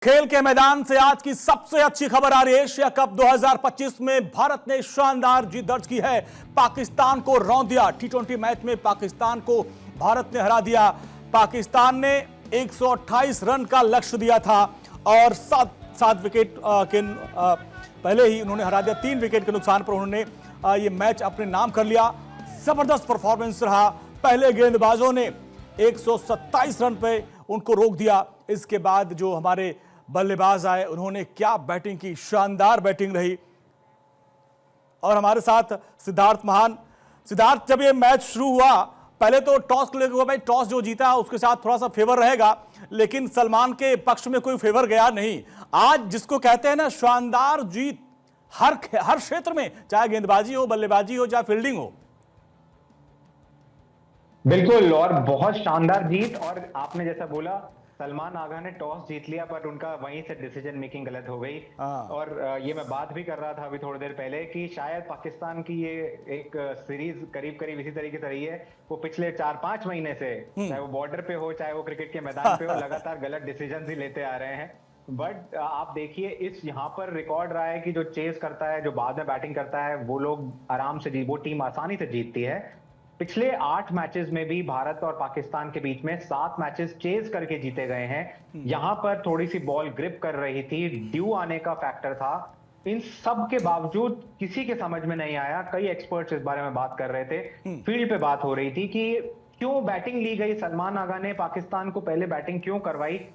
खेल के मैदान से आज की सबसे अच्छी खबर आ रही है। एशिया कप 2025 में भारत ने शानदार जीत दर्ज की है। पाकिस्तान को रौंद दिया। टी20 मैच में पाकिस्तान को भारत ने हरा दिया। पाकिस्तान ने 128 रन का लक्ष्य दिया था और सात विकेट के पहले ही उन्होंने हरा दिया। 3 विकेट के नुकसान पर उन्होंने ये मैच अपने नाम कर लिया। जबरदस्त परफॉर्मेंस रहा। पहले गेंदबाजों ने 127 रन पे उनको रोक दिया। इसके बाद जो हमारे बल्लेबाज आए उन्होंने क्या बैटिंग की, शानदार बैटिंग रही। और हमारे साथ सिद्धार्थ महान। सिद्धार्थ, जब ये मैच शुरू हुआ पहले तो टॉस को लेकर भाई टॉस जो जीता उसके साथ थोड़ा सा फेवर रहेगा, लेकिन सलमान के पक्ष में कोई फेवर गया नहीं। आज जिसको कहते हैं ना शानदार जीत, हर क्षेत्र में, चाहे गेंदबाजी हो, बल्लेबाजी हो, चाहे फील्डिंग हो। बिल्कुल, और बहुत शानदार जीत। और आपने जैसा बोला, सलमान आगा ने टॉस जीत लिया पर उनका वहीं से डिसीजन मेकिंग गलत हो गई। और ये मैं बात भी कर रहा था अभी थोड़ी देर पहले कि शायद पाकिस्तान की ये एक सीरीज करीब करीब इसी तरीके से रही है। वो पिछले 4-5 महीने से, चाहे वो बॉर्डर पे हो चाहे वो क्रिकेट के मैदान पे हो, लगातार गलत डिसीजन ही लेते आ रहे हैं। बट आप देखिए, इस यहाँ पर रिकॉर्ड रहा है कि जो चेस करता है, जो बाद में बैटिंग करता है, वो लोग आराम से वो टीम आसानी से जीतती है। पिछले 8 मैचेस में भी भारत और पाकिस्तान के बीच में 7 मैचेस चेज करके जीते गए हैं। यहां पर थोड़ी सी बॉल ग्रिप कर रही थी, ड्यू आने का फैक्टर था। इन सब के बावजूद किसी के समझ में नहीं आया। कई एक्सपर्ट्स इस बारे में बात कर रहे थे, फील्ड पे बात हो रही थी कि क्यों बैटिंग ली गई। सलमान आगा ने पाकिस्तान को पहले बैटिंग क्यों करवाई,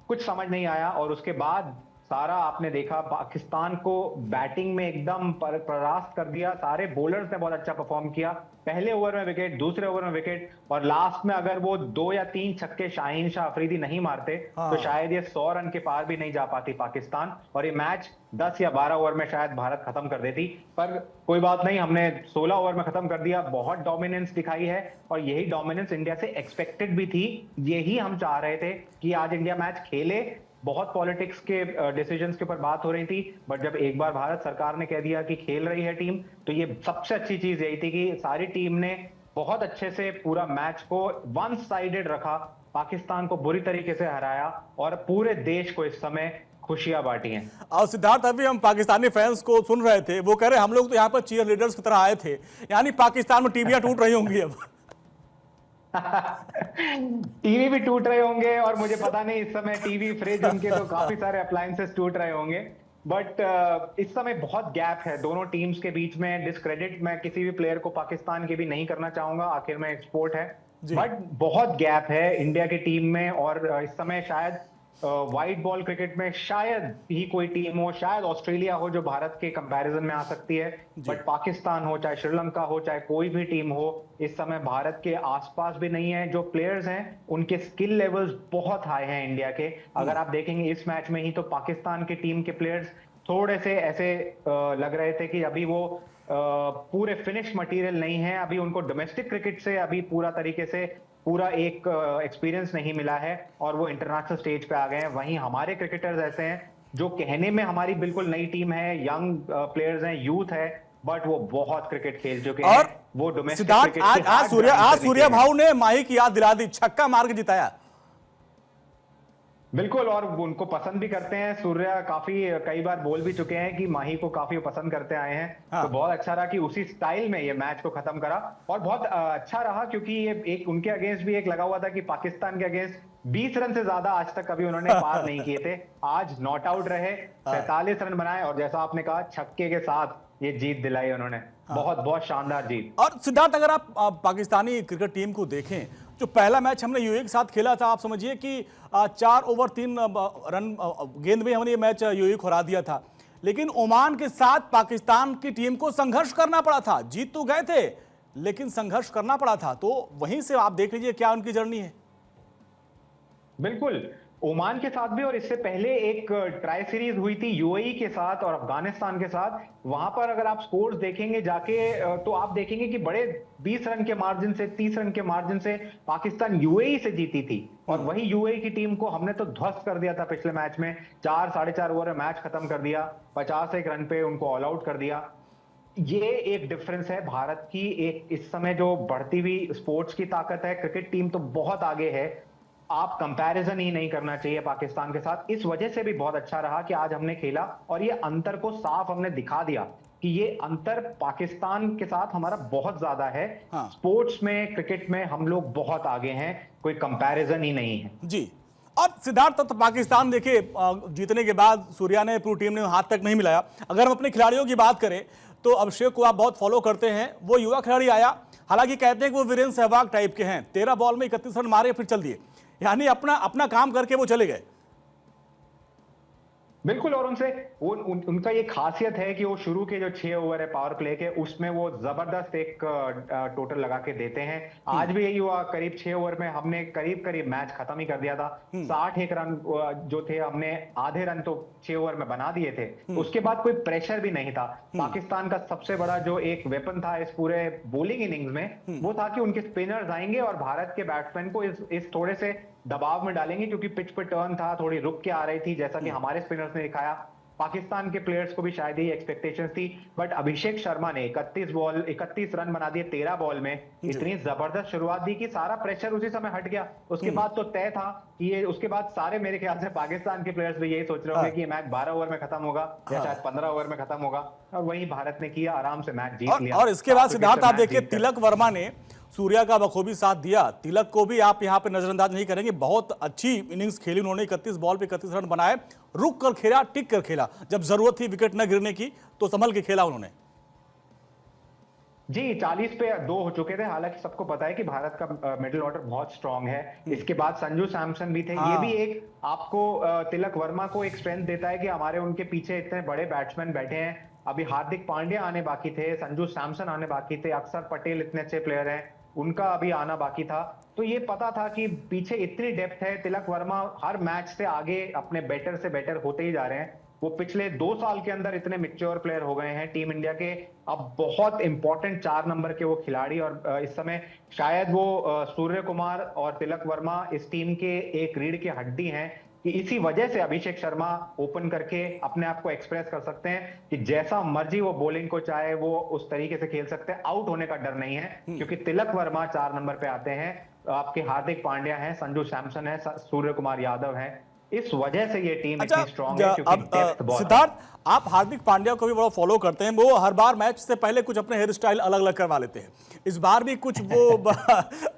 कुछ समझ नहीं आया। और उसके बाद सारा आपने देखा, पाकिस्तान को बैटिंग में एकदम परास्त कर दिया। सारे बॉलर्स ने बहुत अच्छा परफॉर्म किया। पहले ओवर में विकेट, दूसरे ओवर में विकेट, और लास्ट में अगर वो 2 या 3 छक्के शाहीन शाह अफरीदी नहीं मारते तो शायद ये 100 रन के पार भी नहीं जा पाती पाकिस्तान, और ये मैच 10 या 12 ओवर में शायद भारत खत्म कर देती। पर कोई बात नहीं, हमने 16 ओवर में खत्म कर दिया। बहुत डोमिनेंस दिखाई है, और यही डोमिनेंस इंडिया से एक्सपेक्टेड भी थी। यही हम चाह रहे थे कि आज इंडिया मैच खेले। बहुत पॉलिटिक्स के डिसीजंस के ऊपर बात हो रही थी, बट जब एक बार भारत सरकार ने कह दिया कि खेल रही है टीम, तो ये सबसे अच्छी चीज यही थी कि सारी टीम ने बहुत अच्छे से पूरा मैच को वन साइडेड रखा, पाकिस्तान को बुरी तरीके से हराया, और पूरे देश को इस समय खुशियां बांटी हैं। और सिद्धार्थ, अभी हम पाकिस्तानी फैंस को सुन रहे थे, वो कह रहे हम लोग तो यहाँ पर चीयर लीडर्स की तरह आए थे, यानी पाकिस्तान में टीवियां टूट रही होंगी अब। टीवी भी टूट रहे होंगे, और मुझे पता नहीं इस समय टीवी, फ्रिज, उनके तो काफी सारे अप्लायंसेस टूट रहे होंगे। बट इस समय बहुत गैप है दोनों टीम्स के बीच में। डिस्क्रेडिट मैं किसी भी प्लेयर को पाकिस्तान के भी नहीं करना चाहूंगा, आखिर में एक्सपोर्ट है। बट बहुत गैप है इंडिया की टीम में। और इस समय शायद वाइट बॉल क्रिकेट में शायद ही कोई टीम हो, शायद ऑस्ट्रेलिया हो जो भारत के कंपैरिजन में आ सकती है। बट पाकिस्तान हो, चाहे श्रीलंका हो, चाहे कोई भी टीम हो, इस समय भारत के आसपास भी नहीं है। जो प्लेयर्स हैं उनके स्किल लेवल्स बहुत हाई हैं इंडिया के। अगर आप देखेंगे इस मैच में ही, तो पाकिस्तान की टीम के प्लेयर्स थोड़े से ऐसे लग रहे थे कि अभी वो पूरे फिनिश मटेरियल नहीं है। अभी उनको डोमेस्टिक क्रिकेट से अभी पूरा तरीके से पूरा एक एक्सपीरियंस नहीं मिला है, और वो इंटरनेशनल स्टेज पे आ गए हैं। वहीं हमारे क्रिकेटर्स ऐसे हैं जो कहने में हमारी बिल्कुल नई टीम है, यंग प्लेयर्स हैं, यूथ है, बट वो बहुत क्रिकेट खेल चुके हैं। वो डोमेस्टिक क्रिकेट आज सूर्या भाऊ ने माही की याद दिला दी, छक्का मार के जिताया। बिल्कुल, और उनको पसंद भी करते हैं। सूर्या कई बार बोल भी चुके हैं कि माही को काफी पसंद करते आए हैं। तो बहुत अच्छा रहा कि उसी स्टाइल में ये मैच को खत्म करा। और बहुत अच्छा रहा क्योंकि ये एक उनके अगेंस्ट भी एक लगा हुआ था कि पाकिस्तान के अगेंस्ट 20 रन से ज्यादा आज तक कभी उन्होंने पार नहीं किए थे। आज नॉट आउट रहे, 47 रन बनाए, और जैसा आपने कहा छक्के के साथ ये जीत दिलाई उन्होंने। बहुत बहुत शानदार जीत। और सिद्धार्थ, अगर आप पाकिस्तानी क्रिकेट टीम को देखें, जो पहला मैच हमने यूएई के साथ खेला था, आप समझिए कि 4 ओवर 3 रन गेंद में हमने ये मैच यूएई को हरा दिया था। लेकिन ओमान के साथ पाकिस्तान की टीम को संघर्ष करना पड़ा था। जीत तो गए थे, लेकिन संघर्ष करना पड़ा था। तो वहीं से आप देख लीजिए क्या उनकी जर्नी है। बिल्कुल, ओमान के साथ भी, और इससे पहले एक ट्राई सीरीज हुई थी यूएई के साथ और अफगानिस्तान के साथ। वहां पर अगर आप स्कोर्स देखेंगे जाके, तो आप देखेंगे कि बड़े 20 रन के मार्जिन से, 30 रन के मार्जिन से पाकिस्तान यूएई से जीती थी। और वही यूएई की टीम को हमने तो ध्वस्त कर दिया था पिछले मैच में। 4 साढ़े 4 ओवर में मैच खत्म कर दिया, 51 रन पे उनको ऑल आउट कर दिया। ये एक डिफरेंस है भारत की। एक इस समय जो बढ़ती हुई स्पोर्ट्स की ताकत है, क्रिकेट टीम तो बहुत आगे है, आप कंपैरिजन ही नहीं करना चाहिए पाकिस्तान के साथ। इस वजह से भी बहुत अच्छा रहा कि आज हमने खेला और ये अंतर को साफ हमने दिखा दिया कि ये अंतर पाकिस्तान के साथ हमारा बहुत ज्यादा है। हाँ स्पोर्ट्स में, क्रिकेट में हम लोग बहुत आगे हैं, कोई कंपैरिजन ही नहीं है। जी। और सिद्धार्थ, तो पाकिस्तान देखिए जीतने के बाद सूर्या ने, पूरी टीम ने हाथ तक नहीं मिलाया। अगर हम अपने खिलाड़ियों की बात करें तो अभिषेक को आप बहुत फॉलो करते हैं, वो युवा खिलाड़ी आया, हालांकि कहते हैं कि वो वीरेंद्र सहवाग टाइप के हैं, 13 बॉल में 31 रन मारे फिर चल दिए, यानी अपना अपना काम करके वो चले गए। बिल्कुल, और उनका ये खासियत है कि वो शुरू के जो 6 ओवर है पावर प्ले के, उसमें वो जबरदस्त एक टोटल लगा के देते हैं। आज भी यही हुआ, करीब 6 ओवर में हमने करीब करीब मैच खत्म ही कर दिया था। 61 रन जो थे, हमने आधे रन तो 6 ओवर में बना दिए थे। उसके बाद कोई प्रेशर भी नहीं था। पाकिस्तान का सबसे बड़ा जो एक वेपन था इस पूरे बॉलिंग इनिंग्स में, वो था कि उनके स्पिनर्स आएंगे और भारत के बैट्समैन को इस थोड़े से दबाव में डालेंगे, क्योंकि पिच पे टर्न था, थोड़ी रुक के आ रही थी, जैसा कि हमारे स्पिनर्स ने दिखाया। पाकिस्तान के प्लेयर्स को भी शायद ये एक्सपेक्टेशंस थी, बट अभिषेक शर्मा ने 31 रन बना दिए 13 बॉल में। इतनी जबरदस्त शुरुआत दी कि सारा प्रेशर उसी समय हट गया। उसके बाद तो तय था कि ये, उसके बाद सारे मेरे ख्याल से पाकिस्तान के प्लेयर्स भी यही सोच रहे होंगे कि ये मैच 12 ओवर में खत्म होगा या शायद 15 ओवर में खत्म होगा, और वही भारत ने किया, आराम से मैच जीत लिया। और इसके बाद सिद्धार्थ आप देखिए, तिलक वर्मा ने सूर्या का बखूबी साथ दिया। तिलक को भी आप यहां पे नजरअंदाज नहीं करेंगे, बहुत अच्छी इनिंग्स खेली उन्होंने, 31 बॉल पे 31 रन बनाए, रुक कर खेला, टिक कर खेला, जब जरूरत थी विकेट न गिरने की तो संभल के खेला उन्होंने। जी, 40 पे 2 हो चुके थे। हालांकि सबको पता है कि भारत का मिडिल ऑर्डर बहुत स्ट्रांग है। इसके बाद संजू सैमसन भी थे। ये भी एक आपको तिलक वर्मा को एक स्ट्रेंथ देता है कि हमारे उनके पीछे इतने बड़े बैट्समैन बैठे हैं। अभी हार्दिक पांड्या आने बाकी थे, संजू सैमसन आने बाकी थे, अक्षर पटेल इतने अच्छे प्लेयर हैं, उनका अभी आना बाकी था। तो ये पता था कि पीछे इतनी डेप्थ है। तिलक वर्मा हर मैच से आगे अपने बेटर से बेटर होते ही जा रहे हैं। वो पिछले 2 साल के अंदर इतने मैच्योर प्लेयर हो गए हैं टीम इंडिया के, अब बहुत इंपॉर्टेंट 4 नंबर के वो खिलाड़ी। और इस समय शायद वो सूर्य कुमार और तिलक वर्मा इस टीम के एक रीढ़ की हड्डी हैं, कि इसी वजह से अभिषेक शर्मा ओपन करके अपने आप को एक्सप्रेस कर सकते हैं कि जैसा मर्जी वो बॉलिंग को चाहे वो उस तरीके से खेल सकते हैं, आउट होने का डर नहीं है। क्योंकि तिलक वर्मा 4 नंबर पे आते हैं, आपके हार्दिक पांड्या हैं, संजू सैमसन है, सूर्य कुमार यादव है। इस वजह से ये टीम इतनी स्ट्रांग है, क्योंकि डेप्थ बहुत है। सिद्धार्थ, आप हार्दिक पांड्या को भी बड़ा फॉलो करते हैं, वो हर बार मैच से पहले कुछ अपने हेयर स्टाइल अलग अलग करवा लेते हैं। इस बार भी कुछ वो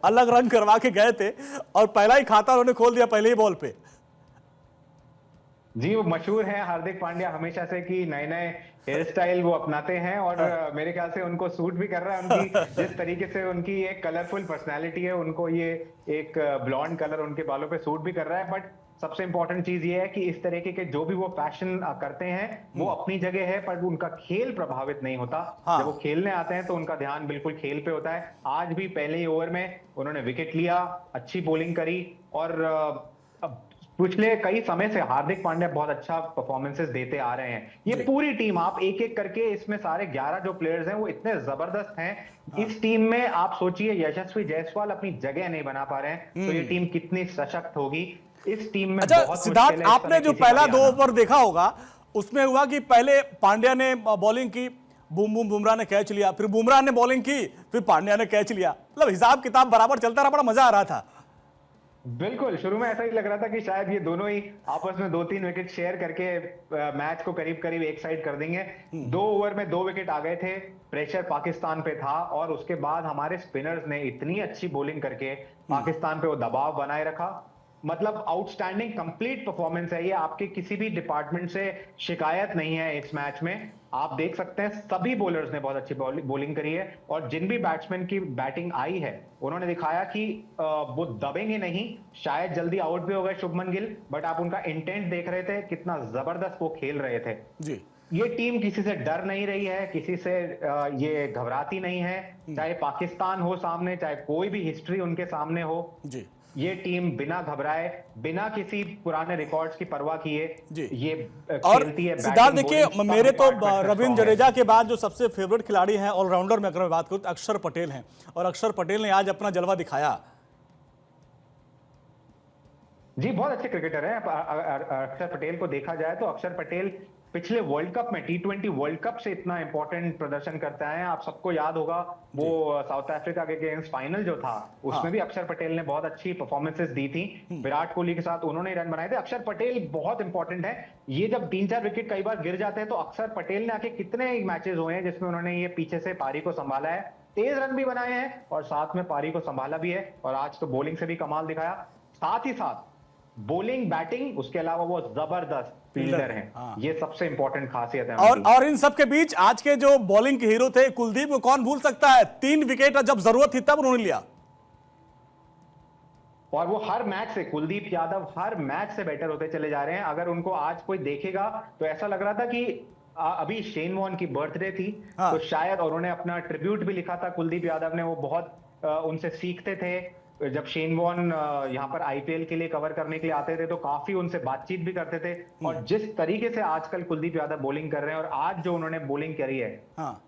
अलग रंग करवा के गए थे और पहला ही खाता उन्होंने खोल दिया पहले ही बॉल पे। जी, वो मशहूर है हार्दिक पांड्या हमेशा से कि नए नए हेयर स्टाइल वो अपनाते हैं, और मेरे ख्याल से उनको सूट भी कर रहा है। उनकी जिस तरीके से उनकी एक कलरफुल पर्सनालिटी है, उनको ये एक ब्लॉन्ड कलर उनके बालों पे सूट भी कर रहा है। बट सबसे इंपॉर्टेंट चीज ये है कि इस तरीके के जो भी वो फैशन करते हैं वो अपनी जगह है, पर उनका खेल प्रभावित नहीं होता। जब वो खेलने आते हैं तो उनका ध्यान बिल्कुल खेल पे होता है। आज भी पहले ही ओवर में उन्होंने विकेट लिया, अच्छी बॉलिंग करी, और पिछले कई समय से हार्दिक पांड्या बहुत अच्छा परफॉर्मेंसेस देते आ रहे हैं। ये पूरी टीम, आप एक एक करके इसमें सारे 11 जो प्लेयर्स हैं वो इतने जबरदस्त हैं। इस टीम में आप सोचिए, यशस्वी जायसवाल अपनी जगह नहीं बना पा रहे हैं, तो ये टीम कितनी सशक्त होगी। इस टीम में अच्छा बहुत सिद्धार्थ, आपने जो पहला 2 ओवर देखा होगा उसमें हुआ कि पहले पांड्या ने बॉलिंग की, बूम बूम बुमराह ने कैच लिया, फिर बुमराह ने बॉलिंग की, फिर पांड्या ने कैच लिया, मतलब हिसाब किताब बराबर चलता रहा, बड़ा मजा आ रहा था। बिल्कुल, शुरू में ऐसा ही लग रहा था कि शायद ये दोनों ही आपस में 2-3 विकेट शेयर करके मैच को करीब करीब एक साइड कर देंगे। 2 ओवर में 2 विकेट आ गए थे, प्रेशर पाकिस्तान पे था, और उसके बाद हमारे स्पिनर्स ने इतनी अच्छी बॉलिंग करके पाकिस्तान पे वो दबाव बनाए रखा। मतलब आउटस्टैंडिंग कंप्लीट परफॉर्मेंस है ये, आपके किसी भी डिपार्टमेंट से शिकायत नहीं है इस मैच में। आप देख सकते हैं सभी बॉलर्स ने बहुत अच्छी बॉलिंग करी है, और जिन भी बैट्समैन की बैटिंग आई है उन्होंने दिखाया कि वो दबेंगे नहीं। शायद जल्दी आउट भी हो गए शुभमन गिल, बट आप उनका इंटेंट देख रहे थे, कितना जबरदस्त वो खेल रहे थे जी। ये टीम किसी से डर नहीं रही है, किसी से ये घबराती नहीं है, चाहे पाकिस्तान हो सामने, चाहे कोई भी हिस्ट्री उनके सामने हो जी। ये टीम बिना घबराए, बिना किसी पुराने रिकॉर्ड्स की परवाह किए ये खेलती है। सिद्धार्थ देखिए, मेरे तो रविंद्र जडेजा के बाद जो सबसे फेवरेट खिलाड़ी हैं ऑलराउंडर में अगर मैं बात करूं तो अक्षर पटेल हैं, और अक्षर पटेल ने आज अपना जलवा दिखाया। जी बहुत अच्छे क्रिकेटर हैं। अक्षर पटेल को देखा जाए तो अक्षर पटेल पिछले वर्ल्ड कप में T20 वर्ल्ड कप से इतना इंपॉर्टेंट प्रदर्शन करते हैं। आप सबको याद होगा वो साउथ अफ्रीका के अगेंस्ट फाइनल जो था उसमें भी अक्षर पटेल ने बहुत अच्छी परफॉर्मेंसेस दी थी। विराट कोहली के साथ उन्होंने रन बनाए थे। अक्षर पटेल बहुत इंपॉर्टेंट है। ये जब 3-4 विकेट कई बार गिर जाते हैं तो अक्षर पटेल ने आके कितने मैचेस हुए हैं जिसमें उन्होंने ये पीछे से पारी को संभाला है, तेज रन भी बनाए हैं और साथ में पारी को संभाला भी है। और आज तो बॉलिंग से भी कमाल दिखाया, साथ ही साथ बॉलिंग बैटिंग उसके अलावा वो जबरदस्त फील्डर हैं। ये सबसे इंपॉर्टेंट खासियत है और इन सब के बीच आज के जो बॉलिंग के हीरो थे कुलदीप को कौन भूल सकता है। 3 विकेट जब जरूरत थी तब उन्होंने लिया और वो हर मैच से, कुलदीप यादव हर मैच से बेटर होते चले जा रहे हैं। अगर उनको आज कोई देखेगा तो ऐसा लग रहा था कि अभी शेन वॉर्न की बर्थडे थी तो शायद, और उन्होंने अपना ट्रिब्यूट भी लिखा था कुलदीप यादव ने, वो बहुत उनसे सीखते थे। जब शेन वॉर्न यहाँ पर आईपीएल के लिए कवर करने के लिए आते थे तो काफी उनसे बातचीत भी करते थे। और जिस तरीके से आजकल कुलदीप यादव बॉलिंग कर रहे हैं और आज जो उन्होंने बॉलिंग करी है,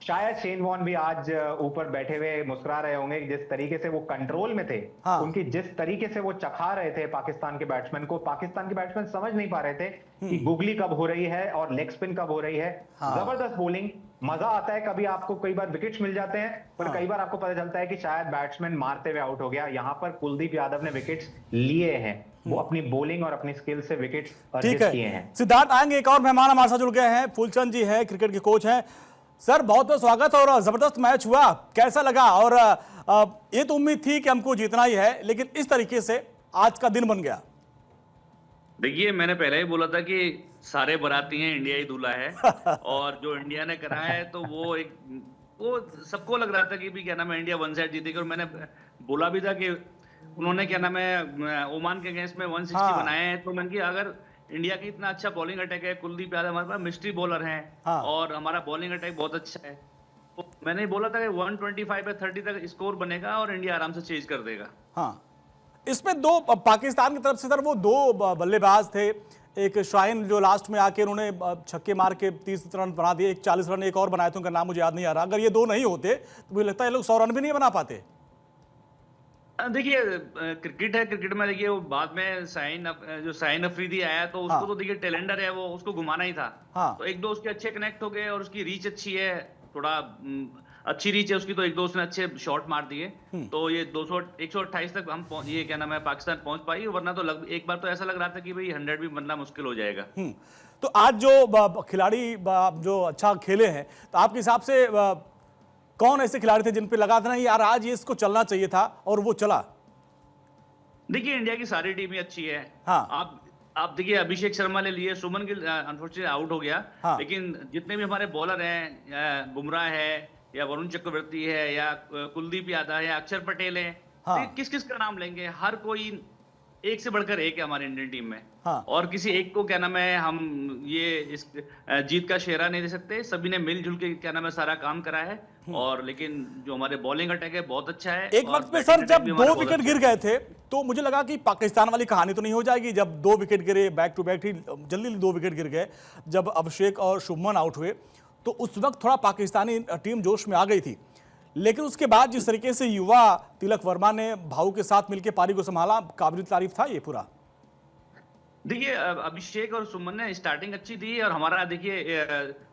शायद शेन वॉर्न भी आज ऊपर बैठे हुए मुस्कुरा रहे होंगे। जिस तरीके से वो कंट्रोल में थे, उनकी जिस तरीके से वो चखा रहे थे पाकिस्तान के बैट्समैन को, पाकिस्तान के बैट्समैन समझ नहीं पा रहे थे कि गुगली कब हो रही है और लेग स्पिन कब हो रही है। जबरदस्त बॉलिंग, मजा आता है। कभी आपको कई बार विकेट्स मिल जाते हैं पर कई बार आपको पता चलता है कि शायद बैट्समैन मारते हुए आउट हो गया। यहाँ पर कुलदीप यादव ने विकेट्स लिए हैं, वो अपनी बॉलिंग और अपनी स्किल से विकेट्स अर्जित किए हैं। सिद्धार्थ आएंगे, एक और मेहमान हमारे साथ जुड़ गए हैं, फूलचंद जी हैं, क्रिकेट के कोच हैं। सर बहुत बहुत स्वागत। और जबरदस्त मैच हुआ, कैसा लगा? और ये तो उम्मीद थी कि हमको जीतना ही है, लेकिन इस तरीके से आज का दिन बन गया। देखिए मैंने पहले ही बोला था कि सारे बाराती हैं, इंडिया ही दूल्हा है। और जो इंडिया ने करा है तो वो सबको लग रहा था कि भी क्या नाम है इंडिया 1 साइड जीतेगी। और मैंने बोला भी था कि उन्होंने क्या नाम है ओमान के अगेंस्ट में 160 बनाए हैं। तो मैंने कि अगर इंडिया की इतना अच्छा बॉलिंग अटैक है, कुलदीप यादव हमारे पास मिस्ट्री बॉलर हैं और हमारा बॉलिंग अटैक बहुत अच्छा है, तो मैंने बोला था कि 125 या 30 तक स्कोर बनेगा और इंडिया आराम से चेज कर देगा। हाँ, इसमें दो पाकिस्तान की तरफ से सर वो 2 बल्लेबाज थे, एक शाहीन जो लास्ट में आके उन्होंने छक्के मार के 30 रन बना दिए, एक 40 रन एक और बनाए थे, उनका नाम मुझे याद नहीं आ रहा। अगर ये 2 नहीं होते तो मुझे लगता है ये लोग 100 रन भी नहीं बना पाते। देखिए क्रिकेट है, क्रिकेट में देखिए वो बाद में शाहीन अफरीदी आया तो उसको तो देखिए टैलेंडर है, वो उसको घुमाना ही था। तो एक दो उसके अच्छे कनेक्ट हो गए और उसकी रीच अच्छी है, थोड़ा अच्छी रीच है उसकी, तो एक दो उसने अच्छे शॉट मार दिए तो ये 128 तक हम ये क्या नाम है पाकिस्तान पहुंच पाई। वरना तो एक बार तो ऐसा लग रहा था कि भाई 100 भी बनना मुश्किल हो जाएगा। तो आज जो खिलाड़ी जो अच्छा खेले हैं, तो आपके हिसाब से कौन ऐसे खिलाड़ी थे जिन पे लगा था ना यार आज ये इसको चलना चाहिए था और वो चला? देखिए इंडिया की सारी टीम अच्छी है। आप देखिए अभिषेक शर्मा ले लिए, सुमन गिल अनफॉर्चुनेटली आउट हो गया, लेकिन जितने भी हमारे बॉलर हैं, बुमराह है या वरुण चक्रवर्ती है या कुलदीप यादव है या अक्षर पटेल है, किस किस का नाम लेंगे? हर कोई एक से बढ़कर एक है हमारी इंडियन टीम में। और किसी एक को क्या नाम है हम ये इस जीत का शेरा नहीं दे सकते। सभी ने मिलजुल के क्या नाम है सारा काम करा है। और लेकिन जो हमारे बॉलिंग अटैक है बहुत अच्छा है। एक वक्त में सर जब 2 विकेट गिर गए थे तो मुझे लगा कि पाकिस्तान वाली कहानी तो नहीं हो जाएगी। जब 2 विकेट गिरे, बैक टू बैक ही जल्दी 2 विकेट गिर गए, जब अभिषेक और शुभमन आउट हुए तो उस वक्त थोड़ा पाकिस्तानी टीम जोश में आ गई थी। लेकिन उसके बाद जिस तरीके से युवा तिलक वर्मा ने भाऊ के साथ मिलकर पारी को संभाला, काबिल तारीफ था ये पूरा। देखिए अभिषेक और सुमन ने स्टार्टिंग अच्छी थी और हमारा देखिए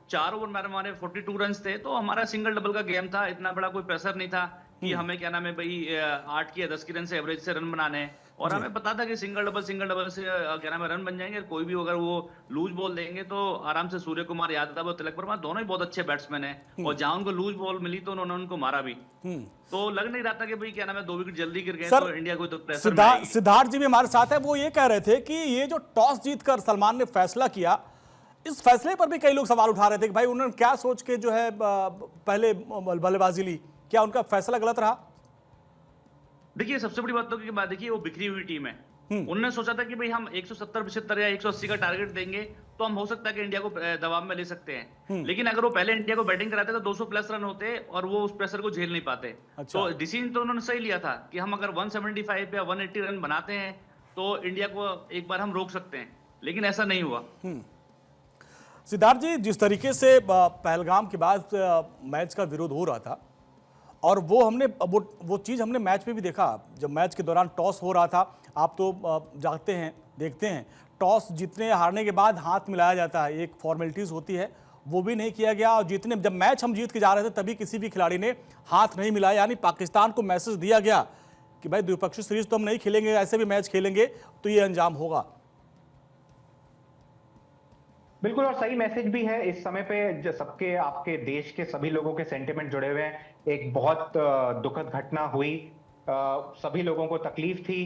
4 ओवर में हमारे 42 रन थे, तो हमारा सिंगल डबल का गेम था। इतना बड़ा कोई प्रेशर नहीं था कि हमें क्या नाम है भाई 8 की या 10 की रन से एवरेज से रन बनाने हैं। और हमें पता था कि सिंगल डबल से क्या नाम है रन बन जाएंगे। कोई भी अगर वो लूज बॉल देंगे तो आराम से सूर्य कुमार यादव और तिलक वर्मा दोनों ही बहुत अच्छे बैट्समैन हैं और जहां उनको लूज बॉल मिली तो उन्होंने उनको मारा भी। तो लग नहीं रहा था कि भाई क्या नाम है 2 विकेट जल्दी गिर गए तो इंडिया को तो प्रेशर में आएगी। सिद्धार्थ जी भी हमारे साथ है, वो ये कह रहे थे कि ये जो टॉस जीतकर सलमान ने फैसला किया, इस फैसले पर भी कई लोग सवाल उठा रहे थे कि भाई उन्होंने क्या सोच के जो है पहले बल्लेबाजी ली, क्या उनका फैसला गलत रहा? देखिए सबसे बड़ी बात तो की बात देखिए वो बिखरी हुई टीम है। उन्होंने सोचा था कि भाई हम 170-75 या 180 का टारगेट देंगे तो हम हो सकता है कि इंडिया को दबाव में ले सकते हैं। लेकिन अगर वो पहले इंडिया को बैटिंग कराते तो 200 प्लस रन होते और वो उस प्रेशर को झेल नहीं पाते। तो डिसीजन तो उन्होंने सही लिया था कि हम अगर 175 या 180 रन बनाते हैं तो इंडिया को एक बार हम रोक सकते हैं, लेकिन ऐसा नहीं हुआ। सिद्धार्थ जी, जिस तरीके से पहलगाम के बाद मैच का विरोध हो रहा था और वो चीज़ हमने मैच में भी देखा, जब मैच के दौरान टॉस हो रहा था, आप तो जागते हैं देखते हैं, टॉस जीतने हारने के बाद हाथ मिलाया जाता है, एक फॉर्मेलिटीज होती है, वो भी नहीं किया गया। और जीतने जब मैच हम जीत के जा रहे थे तभी किसी भी खिलाड़ी ने हाथ नहीं मिलाया, यानी पाकिस्तान को मैसेज दिया गया कि भाई द्विपक्षीय सीरीज तो हम नहीं खेलेंगे, ऐसे भी मैच खेलेंगे तो ये अंजाम होगा। बिल्कुल, और सही मैसेज भी है इस समय पे। सबके आपके देश के सभी लोगों के सेंटिमेंट जुड़े हुए हैं। एक बहुत दुखद घटना हुई, सभी लोगों को तकलीफ थी,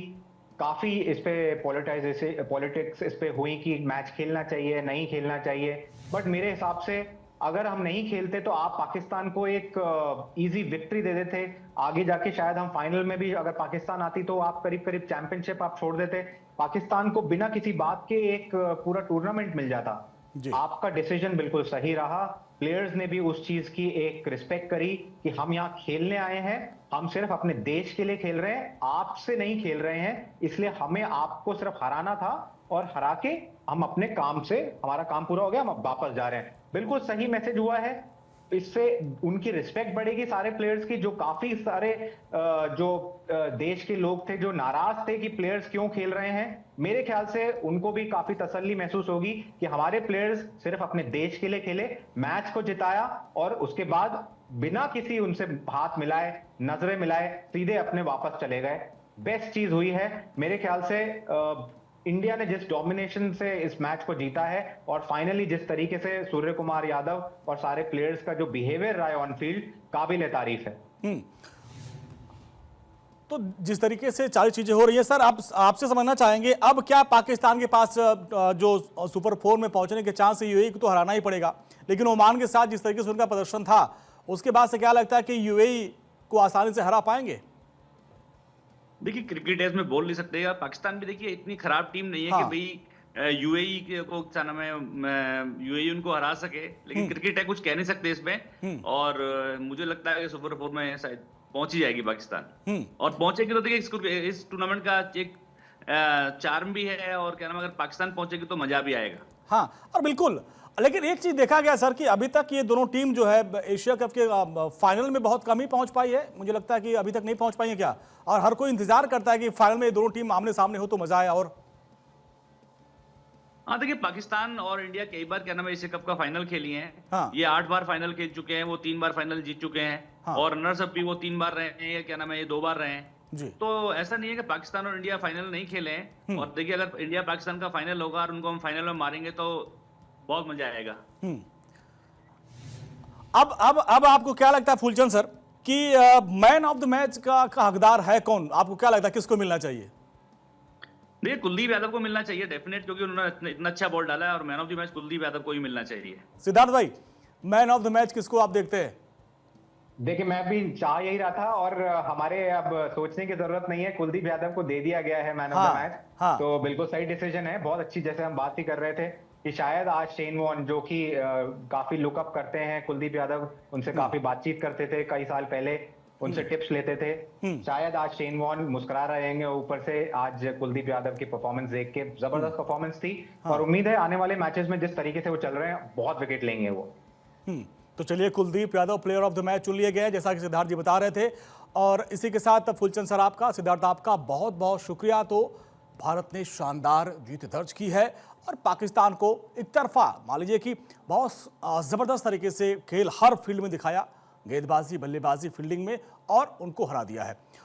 काफी इस पे पॉलिटिक्स इस पे हुई कि मैच खेलना चाहिए नहीं खेलना चाहिए। बट मेरे हिसाब से अगर हम नहीं खेलते तो आप पाकिस्तान को एक इजी विक्ट्री दे देते। आगे जाके शायद हम फाइनल में भी अगर पाकिस्तान आती तो आप करीब करीब चैंपियनशिप आप छोड़ देते, पाकिस्तान को बिना किसी बात के एक पूरा टूर्नामेंट मिल जाता। आपका डिसीजन बिल्कुल सही रहा। प्लेयर्स ने भी उस चीज की एक रिस्पेक्ट करी कि हम यहाँ खेलने आए हैं, हम सिर्फ अपने देश के लिए खेल रहे हैं, आपसे नहीं खेल रहे हैं, इसलिए हमें आपको सिर्फ हराना था और हरा के हम अपने काम से, हमारा काम पूरा हो गया, हम अब वापस जा रहे हैं। बिल्कुल सही मैसेज हुआ है। इससे उनकी रिस्पेक्ट बढ़ेगी सारे प्लेयर्स की। जो काफी सारे जो देश के लोग थे जो नाराज थे कि प्लेयर्स क्यों खेल रहे हैं, मेरे ख्याल से उनको भी काफी तसल्ली महसूस होगी कि हमारे प्लेयर्स सिर्फ अपने देश के लिए खेले, मैच को जिताया और उसके बाद बिना किसी उनसे हाथ मिलाए, नजरें मिलाए, सीधे अपने वापस चले गए। बेस्ट चीज हुई है मेरे ख्याल से। इंडिया ने जिस डोमिनेशन से इस मैच को जीता है और फाइनली जिस तरीके से सूर्य कुमार यादव और सारे प्लेयर्स का जो बिहेवियर रहा है ऑन फील्ड, काबिल तारीफ है। तो जिस तरीके से सारी चीजें हो रही है सर, आप आपसे समझना चाहेंगे अब क्या पाकिस्तान के पास जो सुपर 4 में पहुंचने के चांस है, यूएई को तो हराना ही पड़ेगा, लेकिन ओमान के साथ जिस तरीके से उनका प्रदर्शन था उसके बाद से क्या लगता है कि यूएई को आसानी से हरा पाएंगे? देखिए, क्रिकेट है इसमें बोल नहीं सकते। पाकिस्तान भी देखिए इतनी खराब टीम नहीं है कि भाई यूएई को क्या नाम है, यूएई उनको हरा सके, लेकिन क्रिकेट है, कुछ कह नहीं सकते इसमें। और मुझे लगता है कि सुपर 4 में शायद पहुंच ही जाएगी पाकिस्तान, और पहुंचेगी तो देखिए इस टूर्नामेंट का एक चार्म भी है, और क्या नाम, अगर पाकिस्तान पहुंचेगी तो मजा भी आएगा। हाँ, और बिल्कुल। लेकिन एक चीज देखा गया सर कि अभी तक ये दोनों टीम जो है एशिया कप के फाइनल में बहुत कम ही पहुंच पाई है। मुझे लगता है कि अभी तक नहीं पहुंच पाई है क्या, और हर कोई इंतजार करता है कि फाइनल में ये दोनों टीम आमने सामने हो तो मजा आए। और हाँ, देखिए पाकिस्तान और इंडिया कई बार क्या नाम है एशिया कप का फाइनल खेली हैं। हाँ। ये 8 बार फाइनल खेल चुके हैं, वो 3 बार फाइनल जीत चुके हैं। हाँ। और रनर्स अप भी वो 3 बार रहे हैं, या क्या नाम है ये 2 बार रहे हैं जी। तो ऐसा नहीं है कि पाकिस्तान और इंडिया फाइनल नहीं खेले हैं। और देखिए, अगर इंडिया पाकिस्तान का फाइनल होगा और उनको हम फाइनल में मारेंगे तो बहुत मजा आएगा। अब आपको क्या लगता है फूलचंद सर कि मैन ऑफ द मैच का हकदार है कौन? आपको क्या लगता है किसको मिलना चाहिए? देखिए, कुलदीप यादव को मिलना चाहिए डेफिनेट, क्योंकि उन्होंने इतना अच्छा बॉल डाला है, और man of the match Kuldeep Yadav को ही मिलना चाहिए। सिद्धार्थ भाई, मैन ऑफ द मैच किसको आप देखते हैं? देखिए, मैं भी चाह यही रहा था, और हमारे अब सोचने की जरूरत नहीं है, कुलदीप यादव को दे दिया गया है मैन ऑफ द मैच। तो बिल्कुल सही डिसीजन है, बहुत अच्छी। जैसे हम बात ही कर रहे थे कि शायद आज शेन वॉर्न, जो कि काफी लुकअप करते हैं कुलदीप यादव, उनसे काफी बातचीत करते थे कई साल पहले, उनसे टिप्स लेते थे, शायद आज शेन वॉर्न मुस्कुरा रहे हैं। ऊपर से आज कुलदीप यादव की परफॉर्मेंस देख के, जबरदस्त परफॉर्मेंस थी। और उम्मीद है आने वाले मैचेस में जिस तरीके से वो चल रहे हैं, बहुत विकेट लेंगे वो। तो चलिए, Kuldeep Yadav player of the match चुन लिए गए, जैसा कि सिद्धार्थ जी बता रहे थे। और इसी के साथ फुलचंद सर आपका, सिद्धार्थ आपका बहुत बहुत शुक्रिया। तो भारत ने शानदार जीत दर्ज की है और पाकिस्तान को एक तरफा, मान लीजिए कि बहुत जबरदस्त तरीके से खेल हर फील्ड में दिखाया, गेंदबाजी, बल्लेबाजी, फील्डिंग में, और उनको हरा दिया है।